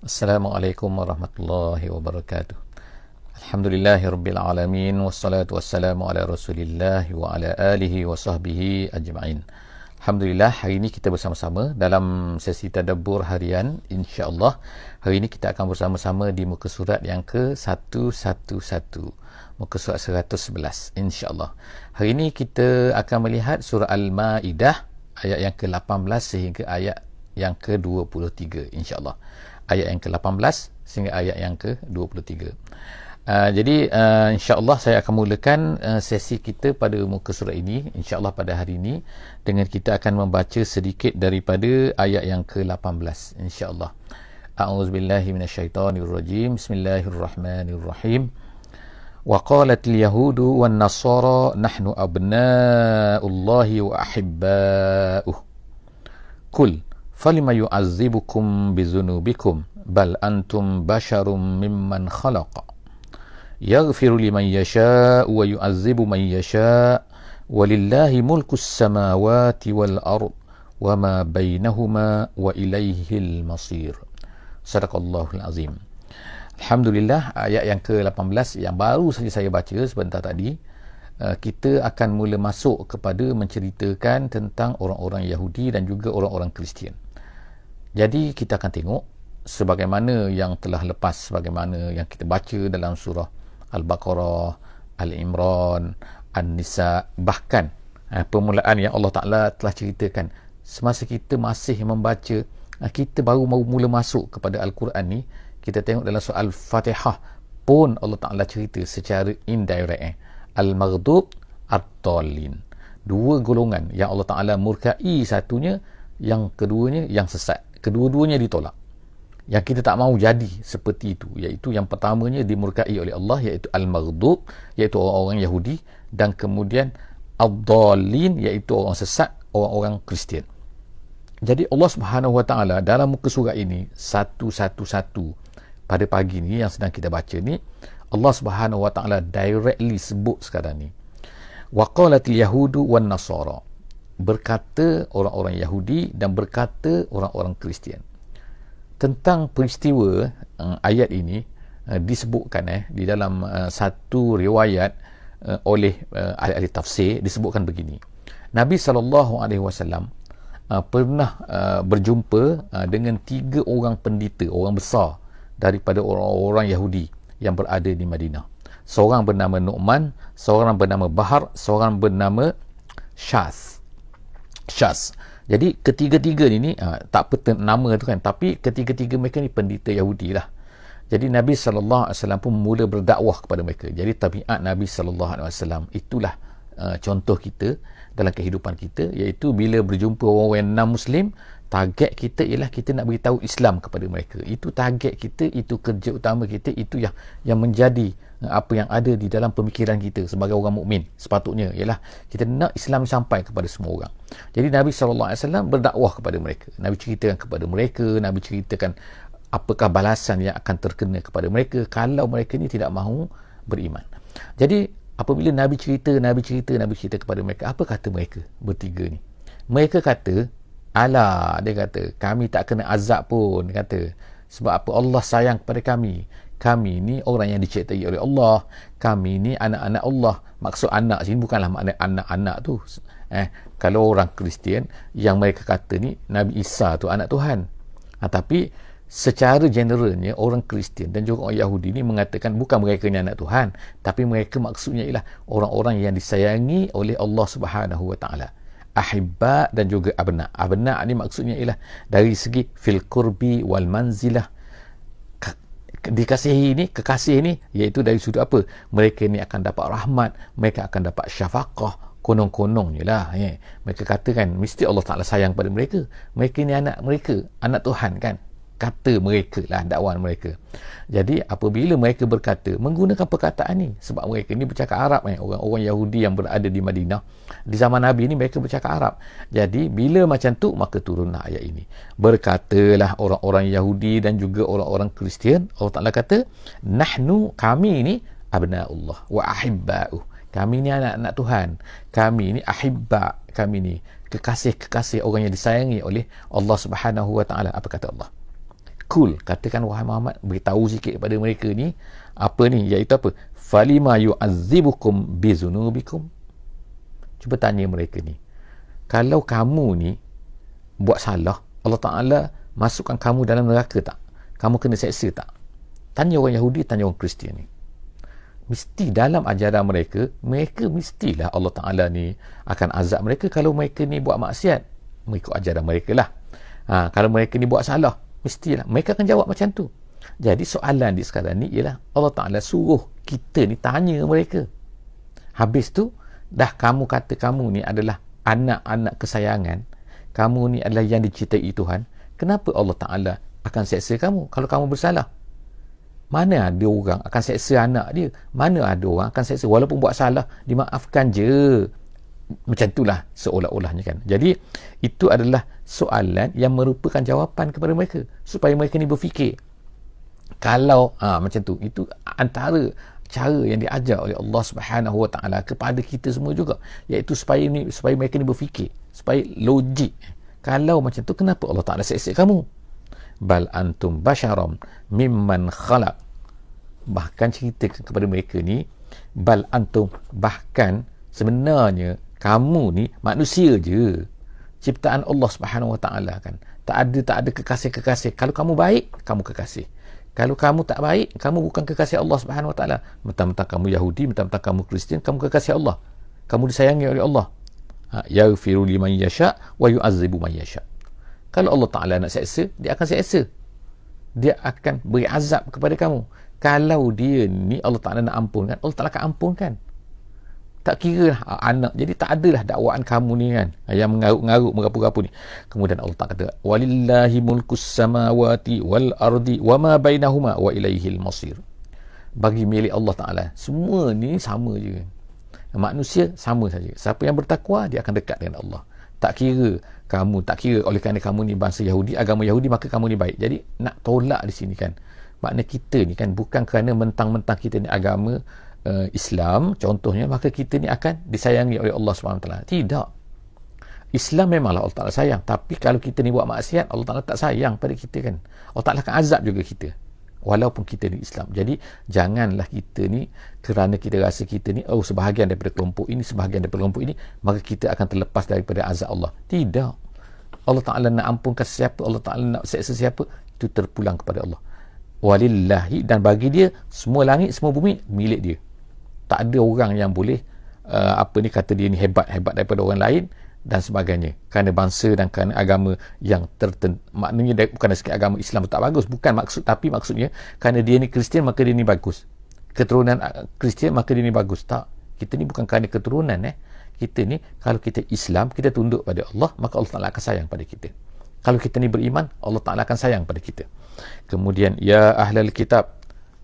Assalamualaikum warahmatullahi wabarakatuh. Alhamdulillahirabbil alamin wassalatu wassalamu ala Rasulillah wa ala alihi wa sahbihi ajma'in. Alhamdulillah, hari ini kita bersama-sama dalam sesi tadabbur harian. Insya-Allah hari ini kita akan bersama-sama di muka surat yang ke-111. Muka surat 111 insya-Allah. Hari ini kita akan melihat surah Al-Maidah ayat yang ke-18 sehingga ayat yang ke-23 insya-Allah. Ayat yang ke-18 sehingga ayat yang ke-23. Jadi insya-Allah saya akan mulakan sesi kita pada muka surat ini insya-Allah pada hari ini dengan kita akan membaca sedikit daripada ayat yang ke-18 insya-Allah. A'udzubillahi minasyaitonirrajim. Bismillahirrahmanirrahim. Wa qalatil yahudu wan nasara nahnu abna'ullahi wa ahibba'uh. Qul falima yu'azzibukum bizunubikum bal antum basharum mimman khalaqa yaghfiru liman yasha' wa yu'azzibu man yasha' walillahi mulkus samawati wal ard wa ma bainahuma wa ilaihil masir. Sadaqallahul azim. Alhamdulillah, ayat yang ke-18 yang baru saja saya baca sebentar tadi, kita akan mula masuk kepada menceritakan tentang orang-orang Yahudi dan juga orang-orang Kristian. Jadi kita akan tengok sebagaimana yang telah lepas, sebagaimana yang kita baca dalam surah Al-Baqarah, Al-Imran, An-Nisa, bahkan permulaan yang Allah Ta'ala telah ceritakan semasa kita masih membaca, kita baru mula masuk kepada Al-Quran ni, kita tengok dalam surah Al-Fatihah pun Allah Ta'ala cerita secara indirect Al-Maghdub, Ad-Dallin, dua golongan yang Allah Ta'ala murkai, satunya, yang keduanya yang sesat. Kedua-duanya ditolak. Yang kita tak mahu jadi seperti itu, iaitu yang pertamanya dimurkai oleh Allah, iaitu Al-Maghdub, iaitu orang-orang Yahudi, dan kemudian Ad-Dallin, iaitu orang sesat, orang-orang Kristian. Jadi Allah Subhanahu Wa Taala dalam muka surat ini satu-satu pada pagi ni yang sedang kita baca ni, Allah Subhanahu Wa Taala directly sebut sekarang ni. Wa qalatil yahudu wan nasara, berkata orang-orang Yahudi dan berkata orang-orang Kristian. Tentang peristiwa ayat ini disebutkan di dalam satu riwayat oleh ahli tafsir, disebutkan begini. Nabi SAW pernah berjumpa dengan 3 orang pendeta, orang besar daripada orang-orang Yahudi yang berada di Madinah. Seorang bernama Nu'man, seorang bernama Bahar, seorang bernama Syas. Jadi ketiga-tiga ni tak apa nama tu kan, tapi ketiga-tiga mereka ni pendeta Yahudi lah. Jadi Nabi SAW pun mula berdakwah kepada mereka. Jadi tabiat Nabi SAW itulah contoh kita dalam kehidupan kita, iaitu bila berjumpa orang yang non-Muslim, target kita ialah kita nak beritahu Islam kepada mereka. Itu target kita, itu kerja utama kita, itu yang menjadi apa yang ada di dalam pemikiran kita sebagai orang mukmin. Sepatutnya ialah kita nak Islam sampai kepada semua orang. Jadi Nabi SAW berdakwah kepada mereka. Nabi ceritakan kepada mereka, Nabi ceritakan apakah balasan yang akan terkena kepada mereka kalau mereka ni tidak mahu beriman. Jadi apabila Nabi cerita kepada mereka, apa kata mereka bertiga ni? Mereka kata, alah, dia kata, kami tak kena azab pun, kata. Sebab apa? Allah sayang kepada kami. Kami ni orang yang diciptai oleh Allah. Kami ni anak-anak Allah. Maksud anak sini bukanlah makna anak-anak tu. Kalau orang Kristian, yang mereka kata ni Nabi Isa tu anak Tuhan. Tapi secara generalnya orang Kristian dan juga orang Yahudi ni mengatakan bukan mereka ni anak Tuhan, tapi mereka maksudnya ialah orang-orang yang disayangi oleh Allah Subhanahu Wa Taala. Ahibba dan juga abna. Abna ni maksudnya ialah dari segi fil qurbi wal manzilah, dikasihi ni, kekasih ni, iaitu dari sudut apa? Mereka ni akan dapat rahmat, mereka akan dapat syafaqah, konong-konongnya lah. Mereka katakan mesti Allah Ta'ala sayang pada mereka. Mereka ni anak mereka, anak Tuhan kan. Kata mereka lah, dakwaan mereka. Jadi apabila mereka berkata, menggunakan perkataan ni, sebab mereka ni bercakap Arab, orang-orang Yahudi yang berada di Madinah di zaman Nabi ni mereka bercakap Arab. Jadi bila macam tu, maka turunlah ayat ini. Berkatalah orang-orang Yahudi dan juga orang-orang Kristian, Allah Ta'ala kata, nahnu, kami ni abna'ullah wa ahibba'uh, kami ni anak-anak Tuhan, kami ni ahibba, kami ni kekasih-kekasih, orang yang disayangi oleh Allah Subhanahu Wa Ta'ala. Apa kata Allah? Kul, katakan wahai Muhammad, beritahu sikit kepada mereka ni, apa ni, iaitu apa? Falima yu'adzibukum bizunubikum. Cuba tanya mereka ni, kalau kamu ni buat salah, Allah Ta'ala masukkan kamu dalam neraka tak? Kamu kena seksa tak? Tanya orang Yahudi, tanya orang Kristian ni. Mesti dalam ajaran mereka mestilah Allah Ta'ala ni akan azab mereka kalau mereka ni buat maksiat. Mengikut ajaran mereka lah. Kalau mereka ni buat salah, mestilah mereka akan jawab macam tu. Jadi soalan di sekarang ni ialah Allah Ta'ala suruh kita ni tanya mereka. Habis tu, dah kamu kata kamu ni adalah anak-anak kesayangan, kamu ni adalah yang dicintai Tuhan, kenapa Allah Ta'ala akan seksa kamu kalau kamu bersalah? Mana ada orang akan seksa anak dia? Mana ada orang akan seksa walaupun buat salah, dimaafkan je. Macam itulah seolah-olahnya kan. Jadi itu adalah soalan yang merupakan jawapan kepada mereka, supaya mereka ni berfikir. Kalau macam tu, itu antara cara yang diajar oleh Allah Subhanahu Wa Taala kepada kita semua juga, iaitu supaya mereka ni berfikir, supaya logik. Kalau macam tu, kenapa Allah Taala seksa kamu? Bal antum basyaram mimman khalaq. Bahkan ceritakan kepada mereka ni, bal antum, bahkan sebenarnya kamu ni manusia je, ciptaan Allah Subhanahu Wa Taala kan. Tak ada kekasih-kekasih. Kalau kamu baik, kamu kekasih. Kalau kamu tak baik, kamu bukan kekasih Allah Subhanahu Wa Taala. Mentang-mentang kamu Yahudi, mentang-mentang kamu Kristian, kamu kekasih Allah. Kamu disayangi oleh Allah. Yaghfiru liman yasha wa yu'adzibu man yasha. Kalau Allah Ta'ala nak seksa, dia akan seksa. Dia akan beri azab kepada kamu. Kalau dia ni Allah Ta'ala nak ampunkan, Allah Ta'ala akan ampunkan. Tak kira anak. Jadi tak adalah dakwaan kamu ni kan, yang mengaruk-ngaruk, merapu-rapu ni. Kemudian Allah Ta'ala kata, walillahi mulkus samawati wal ardi wa ma bainahuma wa ilaihil masir. Bagi milik Allah Ta'ala. Semua ni sama je. Manusia sama saja. Siapa yang bertakwa, dia akan dekat dengan Allah. Tak kira oleh kerana kamu ni bangsa Yahudi, agama Yahudi, maka kamu ni baik. Jadi nak tolak di sini kan, makna kita ni kan bukan kerana mentang-mentang kita ni agama Islam contohnya, maka kita ni akan disayangi oleh Allah SWT. Tidak. Islam memanglah Allah Ta'ala sayang, tapi kalau kita ni buat maksiat, Allah Ta'ala tak sayang pada kita kan. Allah Ta'ala akan azab juga kita walaupun kita ni Islam. Jadi janganlah kita ni, kerana kita rasa kita ni sebahagian daripada kelompok ini, sebahagian daripada kelompok ini, maka kita akan terlepas daripada azab Allah. Tidak. Allah Ta'ala nak ampunkan sesiapa, Allah Ta'ala nak seksa siapa, itu terpulang kepada Allah. Walillahi, dan bagi dia semua langit, semua bumi milik dia. Tak ada orang yang boleh kata dia ni hebat daripada orang lain dan sebagainya, kerana bangsa dan kerana agama yang tertentu. Maknanya bukan sikit agama Islam tak bagus, bukan maksud, tapi maksudnya kerana dia ni Kristian maka dia ni bagus, keturunan Kristian maka dia ni bagus. Tak, kita ni bukan kerana keturunan. Kita ni, kalau kita Islam, kita tunduk pada Allah, maka Allah Ta'ala akan sayang pada kita. Kalau kita ni beriman, Allah Ta'ala akan sayang pada kita. Kemudian, ya ahlal kitab,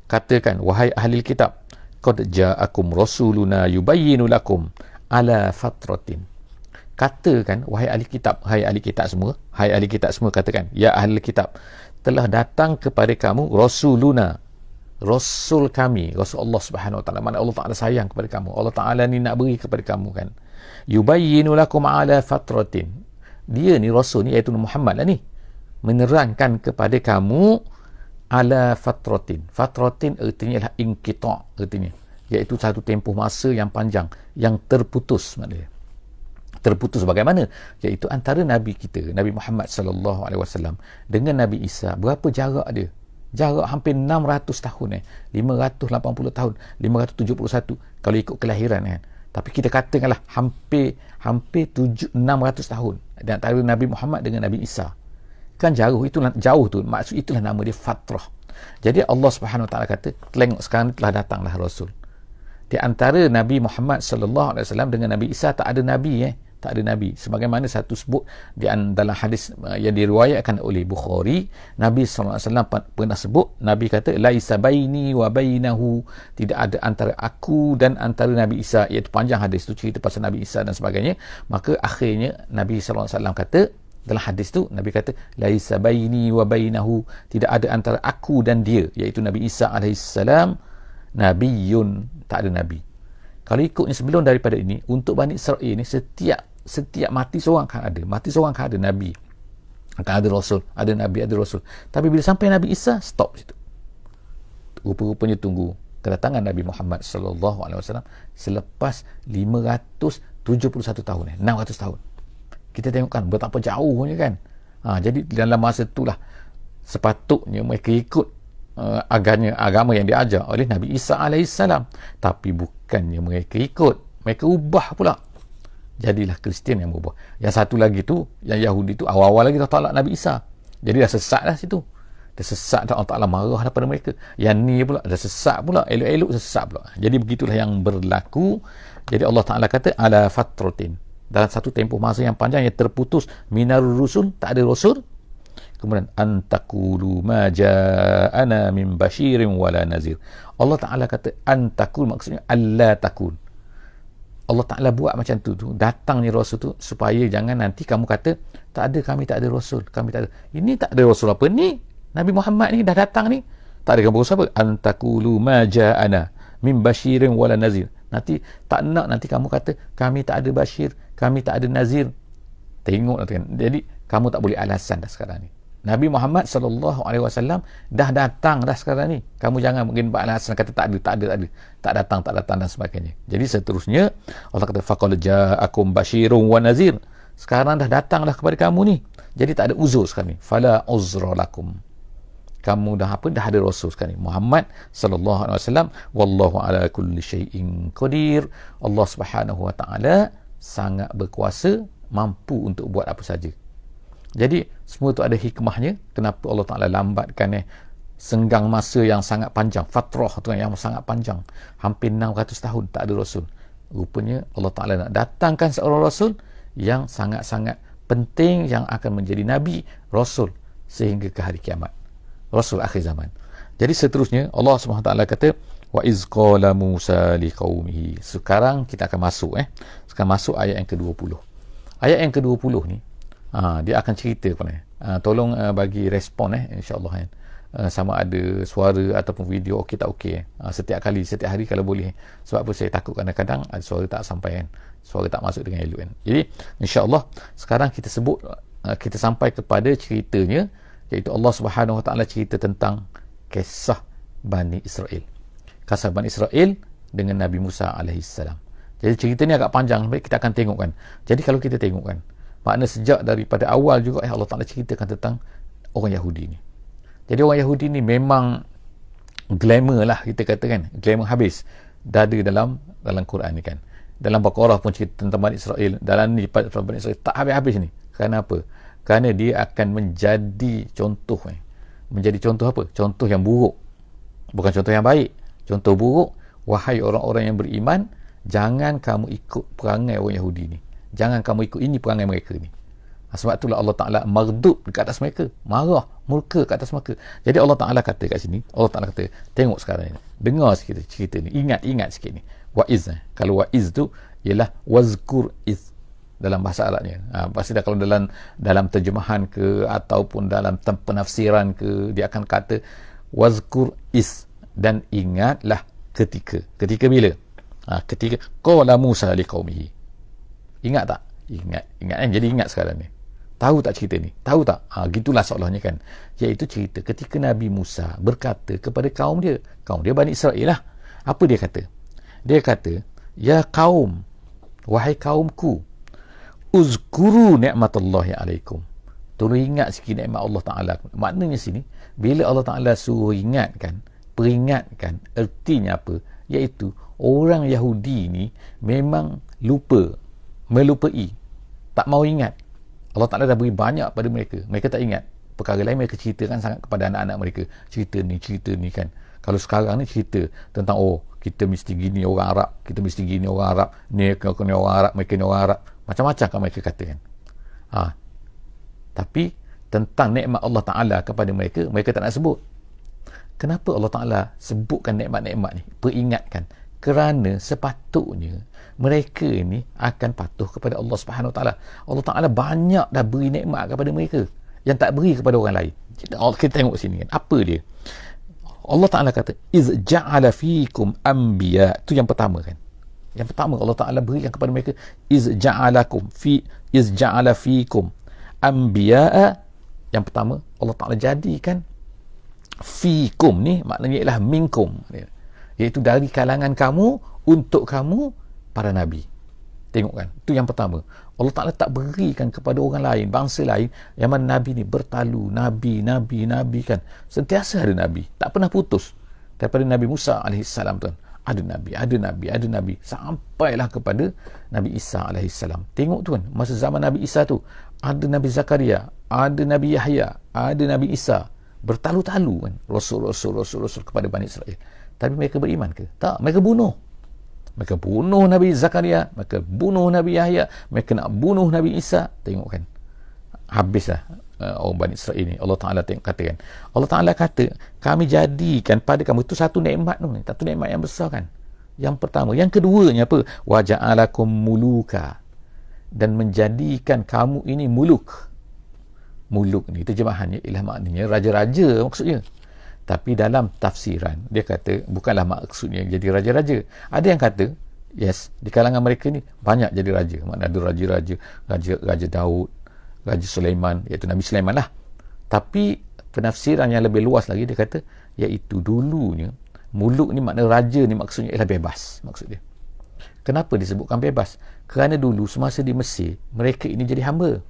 katakan wahai ahli kitab, qad ja'akum rasuluna yubayyinu lakum ala fatratin. Katakan wahai ahli kitab, hai ahli kitab semua, katakan, ya ahli kitab, telah datang kepada kamu rasuluna, rasul kami, rasul Allah Subhanahu Wa Taala. Mana Allah Taala sayang kepada kamu, Allah Taala ni nak beri kepada kamu kan. Yubayyinu lakum ala fatratin. Dia ni rasul ni, iaitu Muhammad lah ni, menerangkan kepada kamu ala fatratin. Fatratin artinya adalah inqita', artinya iaitu satu tempoh masa yang panjang, yang terputus. Maknanya terputus bagaimana? Iaitu antara Nabi kita, Nabi Muhammad sallallahu alaihi wasallam dengan Nabi Isa, berapa jarak dia? Jarak hampir 600 tahun 580 tahun, 571 kalau ikut kelahiran kan. Tapi kita katakanlah hampir 600 tahun di antara Nabi Muhammad dengan Nabi Isa. Kan jauh, itulah jauh tu. Maksud itulah nama dia fatrah. Jadi Allah Subhanahu Wa Taala kata, tengok sekarang telah datanglah Rasul. Di antara Nabi Muhammad sallallahu alaihi wasallam dengan Nabi Isa tak ada Nabi tak ada Nabi. Sebagaimana satu sebut di dalam hadis yang diriwayatkan oleh Bukhari, Nabi sallallahu alaihi wasallam pernah sebut, Nabi kata, laisa baini wa bainahu, tidak ada antara aku dan antara Nabi Isa. Iaitu panjang hadis tu, cerita pasal Nabi Isa dan sebagainya. Maka akhirnya Nabi sallallahu alaihi wasallam kata, dalam hadis tu Nabi kata, laisa baini wa bainahu, tidak ada antara aku dan dia, iaitu Nabi Isa alaihissalam, nabiyun, tak ada Nabi. Kalau ikutnya sebelum daripada ini, untuk Bani Israel ni setiap mati seorang akan ada Nabi. akan ada Rasul, ada Nabi, ada Rasul. Tapi bila sampai Nabi Isa, stop situ. Rupa-rupanya tunggu kedatangan Nabi Muhammad sallallahu alaihi wasallam selepas 571 tahun, 600 tahun. Kita tengokkan betapa jauhnya kan. Jadi dalam masa itulah sepatutnya mereka ikut agama yang diajar oleh Nabi Isa alaihissalam. Tapi bukannya mereka ikut, mereka ubah pula. Jadilah Kristian yang berubah. Yang satu lagi tu, yang Yahudi tu, awal-awal lagi dah tolak Nabi Isa. Jadi dah sesat dah situ. Dah sesat dah, Allah Ta'ala marah dah pada mereka. Yang ni pula dah sesat pula, elok-elok sesat pula. Jadi begitulah yang berlaku. Jadi Allah Ta'ala kata ala fatratin, dalam satu tempoh masa yang panjang yang terputus minar rusul, tak ada rasul. Kemudian antakulu ma ja'ana min basyirin wala nazir. Allah Ta'ala kata antakul, maksudnya alla takul. Allah Ta'ala buat macam tu, datangnya rasul tu supaya jangan nanti kamu kata tak ada, kami tak ada rasul, kami tak ada. Ini tak ada rasul apa ni? Nabi Muhammad ni dah datang ni, tak ada kamu rasul apa? Antakulu ma ja'ana min basyirin wala nazir. Nanti tak nak nanti kamu kata kami tak ada basyir, kami tak ada nazir. Tengok kan. Jadi kamu tak boleh alasan dah sekarang ni. Nabi Muhammad sallallahu alaihi wasallam dah datang dah sekarang ni. Kamu jangan mungkin buat alasan kata tak ada. Tak datang dan sebagainya. Jadi seterusnya Allah kata faqad ja'akum basyirun wa nazir. Sekarang dah datang dah kepada kamu ni. Jadi tak ada uzur sekarang ni. Fala uzra lakum. Kamu dah ada rasul sekarang ni. Muhammad sallallahu alaihi wasallam, wallahu ala kulli syai'in qadir. Allah Subhanahu wa taala sangat berkuasa, mampu untuk buat apa saja. Jadi semua tu ada hikmahnya. Kenapa Allah Ta'ala lambatkan senggang masa yang sangat panjang, fatrah tu yang sangat panjang, hampir 600 tahun tak ada rasul. Rupanya Allah Ta'ala nak datangkan seorang rasul yang sangat-sangat penting, yang akan menjadi nabi, rasul sehingga ke hari kiamat, rasul akhir zaman. Jadi seterusnya Allah SWT kata wa iz qala Musa liqaumihi. Sekarang kita akan masuk sekarang masuk ayat yang ke-20. Ayat yang ke-20 ni dia akan cerita pada tolong bagi respon insya-Allah sama ada suara ataupun video okey tak okey setiap hari kalau boleh. Sebab apa, saya takut kadang-kadang ada suara tak sampai suara tak masuk dengan elok Jadi insya-Allah sekarang kita sebut kita sampai kepada ceritanya, iaitu Allah Subhanahu Wa Taala cerita tentang kisah Bani Israel. Kisah Bani Israel dengan Nabi Musa alaihissalam. Jadi cerita ni agak panjang, baik kita akan tengokkan. Jadi kalau kita tengokkan, makna sejak daripada awal juga Allah Ta'ala ceritakan tentang orang Yahudi ni. Jadi orang Yahudi ni memang glamour lah, kita katakan glamour habis. Dah ada dalam Quran ni kan. Dalam Baqarah pun cerita tentang Bani Israel. Dalam ni Bani Israel tak habis-habis ni. Kerana apa? Kerana dia akan menjadi contoh menjadi contoh apa? Contoh yang buruk, bukan contoh yang baik. Contoh buruk. Wahai orang-orang yang beriman, jangan kamu ikut perangai orang Yahudi ni. Jangan kamu ikut ini perangai mereka ni. Sebab itulah Allah Ta'ala maghdub dekat atas mereka, marah, murka kat atas mereka. Jadi Allah Ta'ala kata kat sini, Allah Ta'ala kata, tengok sekarang ni, dengar sikit cerita ni, ingat sikit ni. Wa'iz, kalau wa'iz tu ialah wazkur iz dalam bahasa Arabnya. Pasti dah kalau dalam terjemahan ke ataupun dalam penafsiran ke, dia akan kata wazkur iz, dan ingatlah ketika bila? Ketika qala Musa liqaumihi. Ingat tak? Ingat kan? Jadi ingat sekarang ni. Tahu tak cerita ni? Tahu tak? Gitulah seolahnya kan. Iaitu cerita ketika Nabi Musa berkata kepada kaum dia Bani Israel lah. Apa dia kata? Dia kata, ya kaum, wahai kaumku, uzkuru ni'matallahi alaikum. Tolong ingat sikit nikmat Allah Ta'ala. Maknanya sini, bila Allah Ta'ala suruh peringatkan, ertinya apa? Iaitu orang Yahudi ni memang melupai, tak mau ingat. Allah Ta'ala dah beri banyak pada mereka, mereka tak ingat. Perkara lain mereka ceritakan sangat kepada anak-anak mereka, cerita ni kan. Kalau sekarang ni cerita tentang kita mesti gini orang Arab, kita mesti gini orang Arab, ni orang Arab, mereka ni orang Arab, macam-macam kan mereka katakan. Tapi tentang nikmat Allah Ta'ala kepada mereka, mereka tak nak sebut. Kenapa Allah Ta'ala sebutkan nikmat-nikmat ni, peringatkan? Kerana sepatutnya mereka ni akan patuh kepada Allah Subhanahu Wa Taala. Allah Ta'ala banyak dah beri nikmat kepada mereka yang tak beri kepada orang lain. Kita tengok sini kan, apa dia? Allah Ta'ala kata iz ja'ala fikum anbiya. Itu yang pertama kan. Yang pertama Allah Ta'ala berikan kepada mereka iz ja'ala fikum anbiya Yang pertama, Allah Ta'ala jadikan fikum ni maknanya ialah minkum, iaitu dari kalangan kamu, untuk kamu, para Nabi. Tengok kan, itu yang pertama. Allah Ta'ala tak berikan kepada orang lain, bangsa lain, yang mana Nabi ni bertalu, Nabi kan, sentiasa ada Nabi, tak pernah putus. Daripada Nabi Musa alaihissalam tuan, ada Nabi, sampailah kepada Nabi Isa alaihissalam. Tengok tuan, masa zaman Nabi Isa tu, ada Nabi Zakaria, ada Nabi Yahya, ada Nabi Isa, bertalu-talu kan, Rasul kepada Bani Israel. Tapi mereka beriman ke? Tak, mereka bunuh Nabi Zakaria, mereka bunuh Nabi Yahya, mereka nak bunuh Nabi Isa. Tengok kan, habislah orang Bani Israel ni. Allah Ta'ala katakan, Allah Ta'ala kata, kami jadikan pada kamu, itu satu nikmat tu, satu nikmat yang besar kan. Yang pertama. Yang keduanya apa? Wa ja'alakum muluka, dan menjadikan kamu ini muluk ni terjemahannya ialah maknanya raja-raja maksudnya. Tapi dalam tafsiran dia kata bukanlah maksudnya jadi raja-raja. Ada yang kata yes, di kalangan mereka ni banyak jadi raja. Maknanya ada raja Daud, Raja Sulaiman, iaitu Nabi Sulaiman lah. Tapi penafsiran yang lebih luas lagi dia kata iaitu dulunya muluk ni makna raja ni maksudnya ialah bebas maksud dia. Kenapa disebutkan bebas? Kerana dulu semasa di Mesir mereka ini jadi hamba.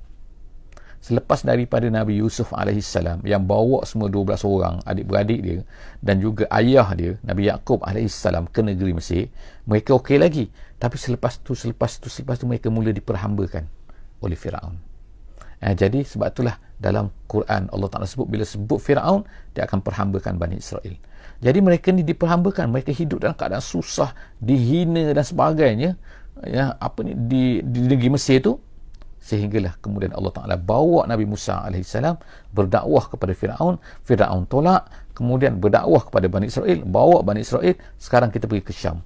Selepas daripada Nabi Yusuf alaihissalam yang bawa semua 12 orang adik-beradik dia dan juga ayah dia Nabi Yaqub alaihissalam ke negeri Mesir, mereka okey lagi. Tapi selepas tu mereka mula diperhambakan oleh Firaun. Jadi sebab itulah dalam Quran Allah Ta'ala sebut, bila sebut Firaun, dia akan perhambakan Bani Israel. Jadi mereka ni diperhambakan, mereka hidup dalam keadaan susah, dihina dan sebagainya, di negeri Mesir tu. Sehinggalah kemudian Allah Ta'ala bawa Nabi Musa alaihissalam berdakwah kepada Firaun tolak, kemudian berdakwah kepada Bani Israel, bawa Bani Israel. Sekarang kita pergi ke Syam,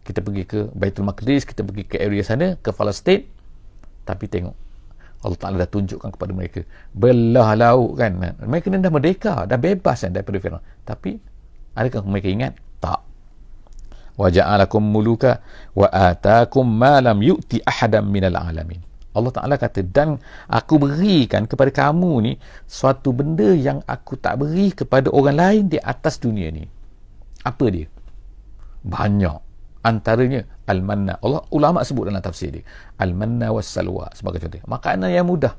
kita pergi ke Baitul Maqdis, kita pergi ke area sana, ke Palestin. Tapi tengok, Allah Ta'ala dah tunjukkan kepada mereka belah laut kan, mereka ni dah merdeka, dah bebas kan daripada Firaun. Tapi adakah mereka ingat? Tak. Wa ja'alakum muluka wa atakum ma lam yu'ti ahadan minal alamin. Allah Ta'ala kata, dan aku berikan kepada kamu ni suatu benda yang aku tak beri kepada orang lain di atas dunia ni. Apa dia? Banyak. Antaranya al-manna. Ulama sebut dalam tafsir dia, al-manna was-salwa sebagai contoh. Makanan yang mudah.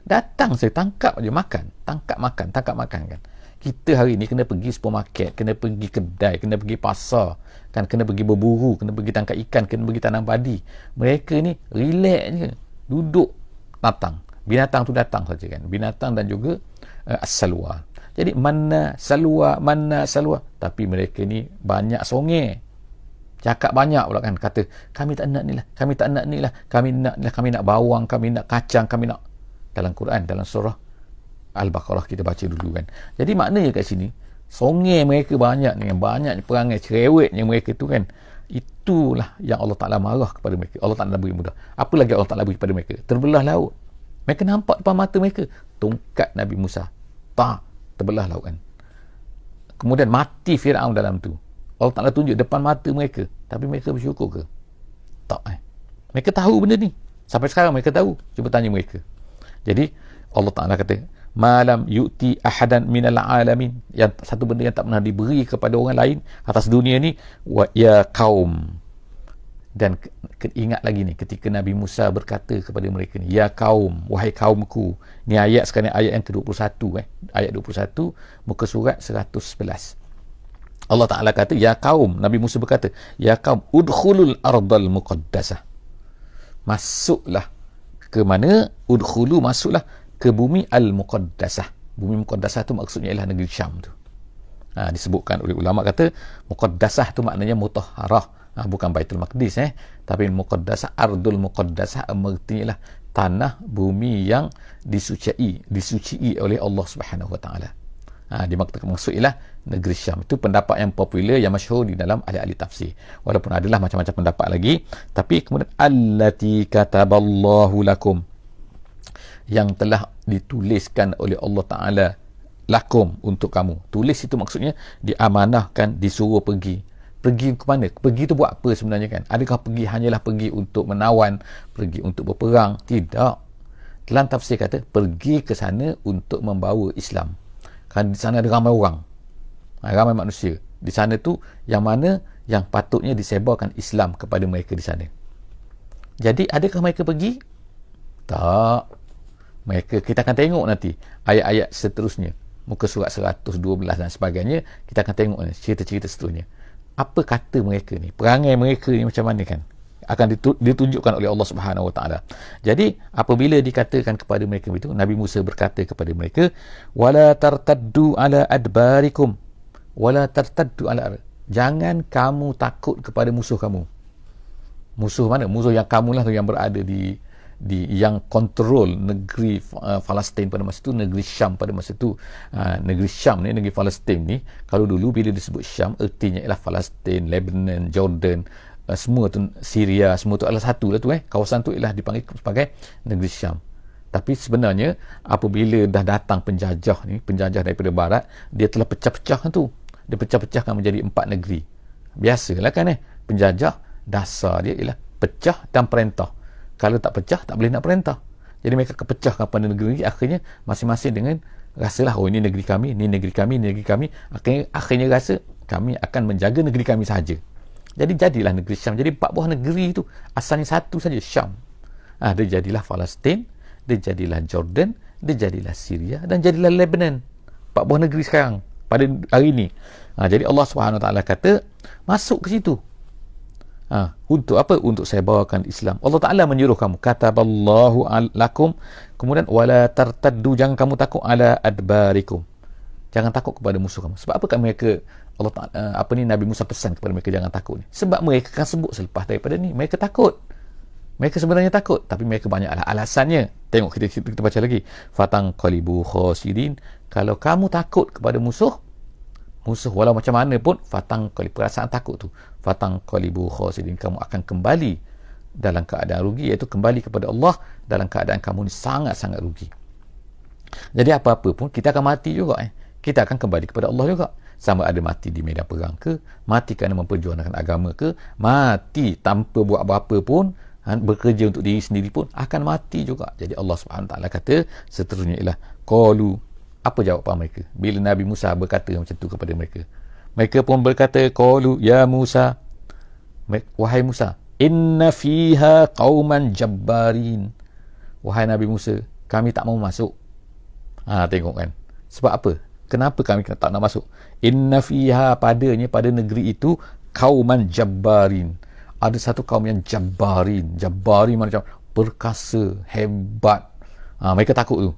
Datang saya tangkap je makan. Tangkap makan kan. Kita hari ni kena pergi supermarket, kena pergi kedai, kena pergi pasar, kan, kena pergi berburu, kena pergi tangkap ikan, kena pergi tanam padi. Mereka ni relax je. Duduk datang, binatang tu datang saja kan, binatang dan juga as-salwa. Jadi manna salwa, tapi mereka ni banyak songeh, cakap banyak pula kan, kata kami tak nak ni lah, kami nak bawang, kami nak kacang, kami nak. Dalam Quran, dalam surah Al-Baqarah kita baca dulu kan. Jadi maknanya kat sini songeh mereka banyak ni, banyak perangai cerewetnya mereka tu kan. Itulah yang Allah Ta'ala marah kepada mereka. Allah Ta'ala beri mudah. Apa lagi Allah Ta'ala beri kepada mereka? Terbelah laut. Mereka nampak depan mata mereka tongkat Nabi Musa, terbelah laut kan. Kemudian mati Firaun dalam tu. Allah Ta'ala tunjuk depan mata mereka. Tapi mereka bersyukur ke? Tak. Mereka tahu benda ni. Sampai sekarang mereka tahu. Cuba tanya mereka. Jadi Allah Ta'ala kata malam yu'ti ahadan minal alamin, yang satu benda yang tak pernah diberi kepada orang lain atas dunia ni. Wa ya kaum, dan ingat lagi ni ketika Nabi Musa berkata kepada mereka ni, ya kaum, wahai kaumku. Ni ayat sekarang, ayat yang ke-21 ayat 21 muka surat 111. Allah Ta'ala kata ya kaum, Nabi Musa berkata ya kaum udkhulul ardal muqaddasah, masuklah ke mana? Udkhulu, masuklah ke bumi al-muqaddasah. Bumi muqaddasah tu maksudnya ialah negeri Syam tu. Disebutkan oleh ulama kata muqaddasah tu maknanya mutahharah, bukan Baitul Maqdis tapi muqaddasah, ardul muqaddasah artinya lah tanah bumi yang disucii oleh Allah Subhanahu wa taala. Maksud ialah negeri Syam. Itu pendapat yang popular, yang masyhur di dalam ahli-ahli tafsir. Walaupun adalah macam-macam pendapat lagi, tapi kemudian allati kataballahu lakum, yang telah dituliskan oleh Allah Ta'ala lakum, untuk kamu. Tulis itu maksudnya diamanahkan, disuruh pergi. Pergi ke mana? Pergi tu buat apa sebenarnya kan? Adakah pergi hanyalah pergi untuk menawan, pergi untuk berperang? Tidak. Dalam tafsir kata pergi ke sana untuk membawa Islam. Kan di sana ada ramai orang, ramai manusia. Di sana tu yang mana yang patutnya disebarkan Islam kepada mereka di sana. Jadi adakah mereka pergi? Tak. Mereka, kita akan tengok nanti ayat-ayat seterusnya, muka surat 112 dan sebagainya, kita akan tengok ni, cerita-cerita seterusnya. Apa kata mereka ni, perangai mereka ni macam mana kan, akan ditunjukkan oleh Allah Subhanahu Wa Taala. Jadi apabila dikatakan kepada mereka itu, Nabi Musa berkata kepada mereka, wala tartaddu ala adbarikum, wala tartaddu ala, jangan kamu takut kepada musuh kamu. Musuh mana? Musuh yang kamulah yang berada di yang kontrol negeri Palestin pada masa itu, negeri Syam pada masa itu. Negeri Syam ni, negeri Palestin ni, kalau dulu bila disebut Syam, ertinya ialah Palestin, Lebanon, Jordan, semua tu, Syria, semua tu adalah satu lah tu. Kawasan tu ialah dipanggil sebagai negeri Syam. Tapi sebenarnya apabila dah datang penjajah ni, penjajah daripada barat, dia telah pecah-pecah tu. Dia pecah-pecahkan menjadi 4 negeri. Biasalah kan penjajah, dasar dia ialah pecah dan perintah. Kalau tak pecah, tak boleh nak perintah. Jadi mereka kepecahkan pada negeri, akhirnya masing-masing dengan rasalah, oh ini negeri kami, ini negeri kami, ini negeri kami. Akhirnya rasa kami akan menjaga negeri kami sahaja. Jadi jadilah negeri Syam. Jadi 4 buah negeri itu asalnya satu saja, Syam. Dia jadilah Palestin, dia jadilah Jordan, dia jadilah Syria, dan jadilah Lebanon. 4 buah negeri sekarang pada hari ini. Jadi Allah Subhanahu Wa Taala kata masuk ke situ. Untuk apa? Untuk saya bawakan Islam. Allah Ta'ala menyuruh kamu, kataballahu lakum, kemudian wala tartaddu, jangan kamu takut ala adbarikum, jangan takut kepada musuh kamu. Sebab apa kan mereka, Allah Ta'ala, Nabi Musa pesan kepada mereka jangan takut ni? Sebab mereka akan sebut selepas daripada ni, mereka takut. Mereka sebenarnya takut, tapi mereka banyak alasannya. Tengok kita baca lagi, fatanqalibu khasirin, kalau kamu takut kepada musuh walau macam mana pun, perasaan takut tu, fatanqalibu khasirin, kamu akan kembali dalam keadaan rugi, iaitu kembali kepada Allah dalam keadaan kamu ni sangat-sangat rugi. Jadi apa-apa pun kita akan mati juga, kita akan kembali kepada Allah juga. Sama ada mati di medan perang ke, mati kerana memperjuangkan agama ke, mati tanpa buat apa-apa pun, bekerja untuk diri sendiri pun akan mati juga. Jadi Allah Subhanahu Taala kata seterusnya ialah qalu, apa jawapan mereka bila Nabi Musa berkata macam tu kepada mereka? Mereka pun berkata, qalu ya Musa, wahai Musa, inna fiha qauman jabbarin, wahai Nabi Musa, kami tak mau masuk. Tengok kan, sebab apa? Kenapa kami tak nak masuk? Inna fiha, pada negeri itu, qauman jabbarin, ada satu kaum yang jabbarin. Jabbarin macam perkasa, hebat. Mereka takut tu.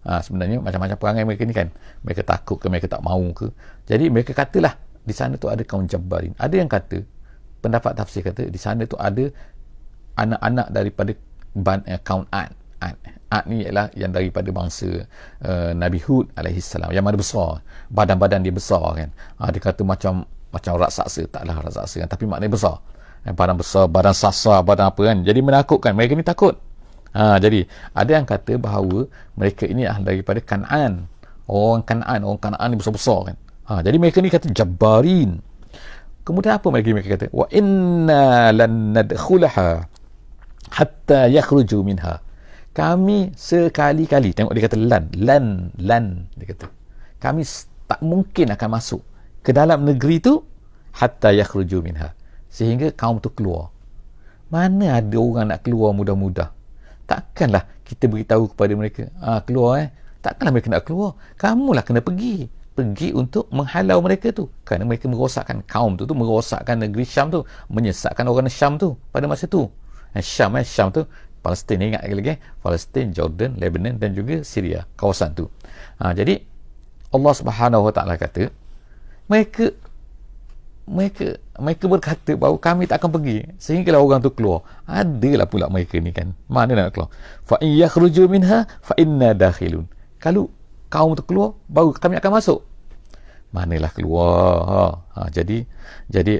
Sebenarnya macam-macam perangai mereka ni kan, mereka takut ke, mereka tak mahu ke. Jadi mereka katalah di sana tu ada kaum jabbarin. Ada yang kata, pendapat tafsir kata, di sana tu ada anak-anak daripada kaum Ad. Ad ni ialah yang daripada bangsa Nabi Hud alaihissalam, yang mana besar, badan-badan dia besar kan. Dia kata macam raksasa, taklah raksasa kan, tapi maknanya besar. Badan besar, badan sasar, badan apa kan. Jadi menakutkan, mereka ni takut. Jadi ada yang kata bahawa mereka ini daripada Kan'an. Orang Kan'an ni besar-besar kan. Jadi mereka ni kata jabbarin. Kemudian apa mereka kata? Wa inna lan nadkhulaha hatta yakhruju minha. Kami sekali-kali, tengok dia kata lan dia kata, kami tak mungkin akan masuk ke dalam negeri tu hatta yakhruju minha, sehingga kaum tu keluar. Mana ada orang nak keluar mudah-mudah? Takkanlah kita beritahu kepada mereka keluar takkanlah mereka nak keluar. Kamulah kena pergi untuk menghalau mereka tu, kerana mereka merosakkan kaum tu merosakkan negeri Syam tu, menyesatkan orang Syam tu pada masa tu. Syam tu Palestin, ingat lagi Palestin, Jordan, Lebanon dan juga Syria, kawasan tu. Jadi Allah Subhanahu Wa Taala kata mereka berkata bahawa kami tak akan pergi sehinggalah orang tu keluar. Adalah pula mereka ni kan, mana nak keluar? Fa in yakhruju minha fa inna dakhilun. Kalau kaum tu keluar, baru kami akan masuk. Manalah keluar. Jadi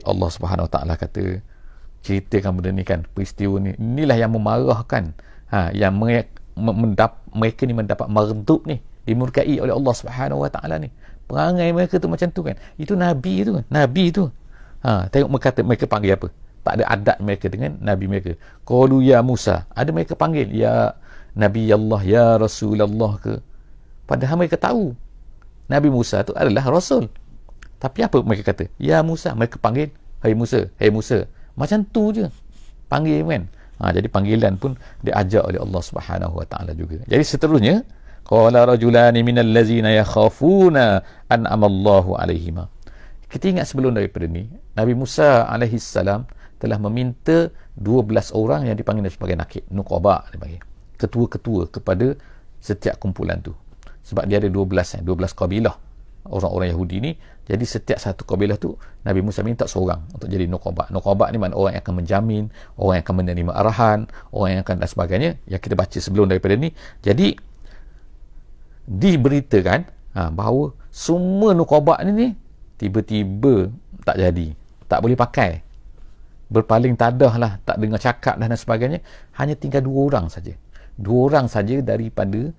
Allah Subhanahu Wa Taala kata, ceritakan benda ni kan, peristiwa ni, inilah yang memarahkan, yang mereka ni mendapat mardub ni, dimurkai oleh Allah Subhanahu Wa Taala ni. Perangai mereka tu macam tu kan. Itu Nabi tu. Tengok mereka panggil apa. Tak ada adat mereka dengan Nabi mereka. Qalu ya Musa. Ada mereka panggil Nabi Allah, ya Rasulullah ke. Padahal mereka tahu Nabi Musa tu adalah Rasul. Tapi apa mereka kata? Ya Musa. Mereka panggil, hai Musa, hai Musa. Macam tu je panggil kan. Jadi panggilan pun diajak oleh Allah Subhanahu wa taala juga. Jadi seterusnya, qala rajulani minal ladzina yakhafuna an'amallahu alaihima. Kita ingat sebelum daripada ni, Nabi Musa alaihi salam telah meminta 12 orang yang dipanggil sebagai nakib, nuqaba dipanggil, ketua-ketua kepada setiap kumpulan tu. Sebab dia ada 12 kabilah orang-orang Yahudi ni. Jadi setiap satu kabilah tu Nabi Musa minta seorang untuk jadi nuqaba. Nuqaba ni makna orang yang akan menjamin, orang yang akan menerima arahan, orang yang akan dan sebagainya, yang kita baca sebelum daripada ni. Jadi diberitakan bahawa semua nuqaba ni tiba-tiba tak jadi, tak boleh pakai, berpaling tadah lah, tak dengar cakap dan sebagainya. Hanya tinggal 2 orang saja. 2 orang saja daripada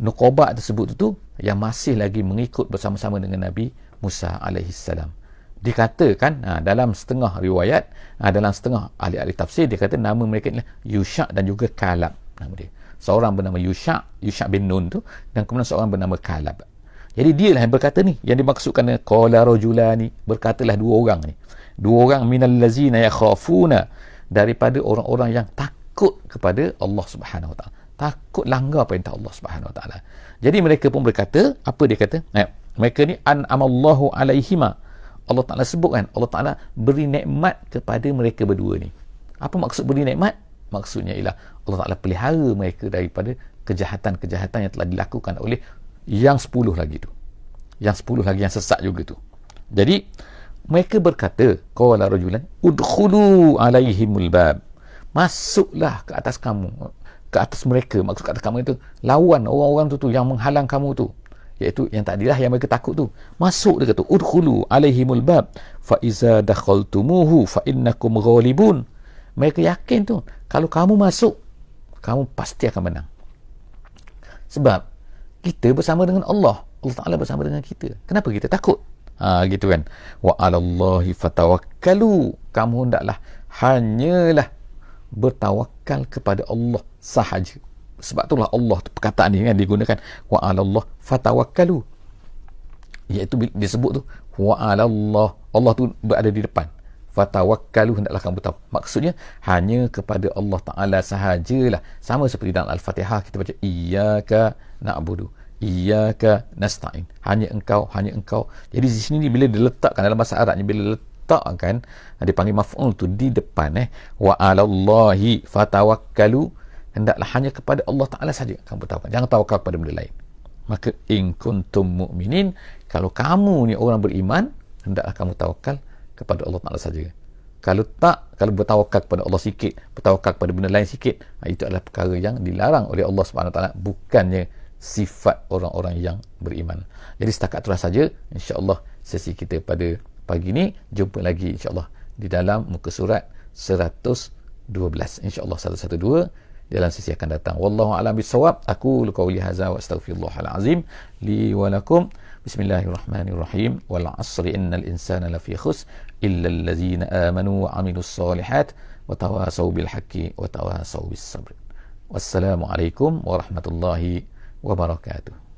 nuqaba tersebut tu yang masih lagi mengikut bersama-sama dengan Nabi Musa alaihi salam. Dikatakan dalam setengah riwayat, dalam setengah ahli-ahli tafsir, dia kata nama mereka adalah Yusha' dan juga Kalab nama dia. Seorang bernama Yusha' bin Nun tu, dan kemudian seorang bernama Kalab. Jadi dia lah yang berkata ni, yang dimaksudkan qala rajulani, berkatalah 2 orang ni. 2 orang minal lazina yakhafuna, daripada orang-orang yang takut kepada Allah Subhanahu wa taala, takut langgar perintah Allah Subhanahu wa taala. Jadi mereka pun berkata, apa dia kata? Mereka ni an'amallahu alaihima. Allah Taala sebut kan, Allah Taala beri nikmat kepada mereka berdua ni. Apa maksud beri nikmat? Maksudnya ialah Allah Taala pelihara mereka daripada kejahatan-kejahatan yang telah dilakukan oleh yang 10 lagi tu. Yang 10 lagi yang sesat juga tu. Jadi mereka berkata, qala rajulan udkhulu alaihimul bab. Masuklah ke atas kamu, ke atas mereka. Maksud ke atas kamu itu lawan orang-orang tu yang menghalang kamu tu, iaitu yang tadilah yang mereka takut tu. Masuk, dia kata udkhulu alaihimul bab fa iza dakhaltumuhu fa innakum ghalibun. Mereka yakin tu, kalau kamu masuk, kamu pasti akan menang. Sebab kita bersama dengan Allah, Allah Ta'ala bersama dengan kita. Kenapa kita takut? Gitu kan. Wa 'alallahi fatawakkalu. Kamu hendaklah hanyalah bertawakal kepada Allah sahaja. Sebab itulah Allah, perkataan ni kan digunakan, wa 'alallah fatawakkalu, iaitu disebut tu wa 'alallah, Allah tu berada di depan, fatawakkalu, hendaklah kamu tahu. Maksudnya hanya kepada Allah Ta'ala sahajalah. Sama seperti dalam Al-Fatihah kita baca iyyaka na'budu, iyyaka nasta'in, hanya engkau, hanya engkau. Jadi di sini bila diletakkan dalam bahasa Arabnya, bila letakkan dipanggil maf'ul tu di depan, wa 'alallahi fatawakkalu, hendaklah hanya kepada Allah Ta'ala saja kamu bertawakal, jangan tawakal kepada benda lain. Maka in kuntum mu'minin, kalau kamu ni orang beriman, hendaklah kamu tawakal kepada Allah Ta'ala saja. Kalau tak, kalau bertawakal kepada Allah sikit, bertawakal kepada benda lain sikit, itu adalah perkara yang dilarang oleh Allah Subhanahu Wa Ta'ala, bukannya sifat orang-orang yang beriman. Jadi setakat itulah saja insya-Allah sesi kita pada pagi ni. Jumpa lagi insya-Allah di dalam muka surat 112, insya-Allah 112 dalam sesi akan datang. Wallahu a'lam bissawab. Aku qauli hadza wa astaghfirullahal azim li wa lakum. Bismillahirrahmanirrahim. Wal 'asri innal insana lafi khusr illa allazina amanu wa 'amilus solihat wa tawasaw bil haqqi wa tawasaw bis sabr. Wassalamu alaikum warahmatullahi wabarakatuh.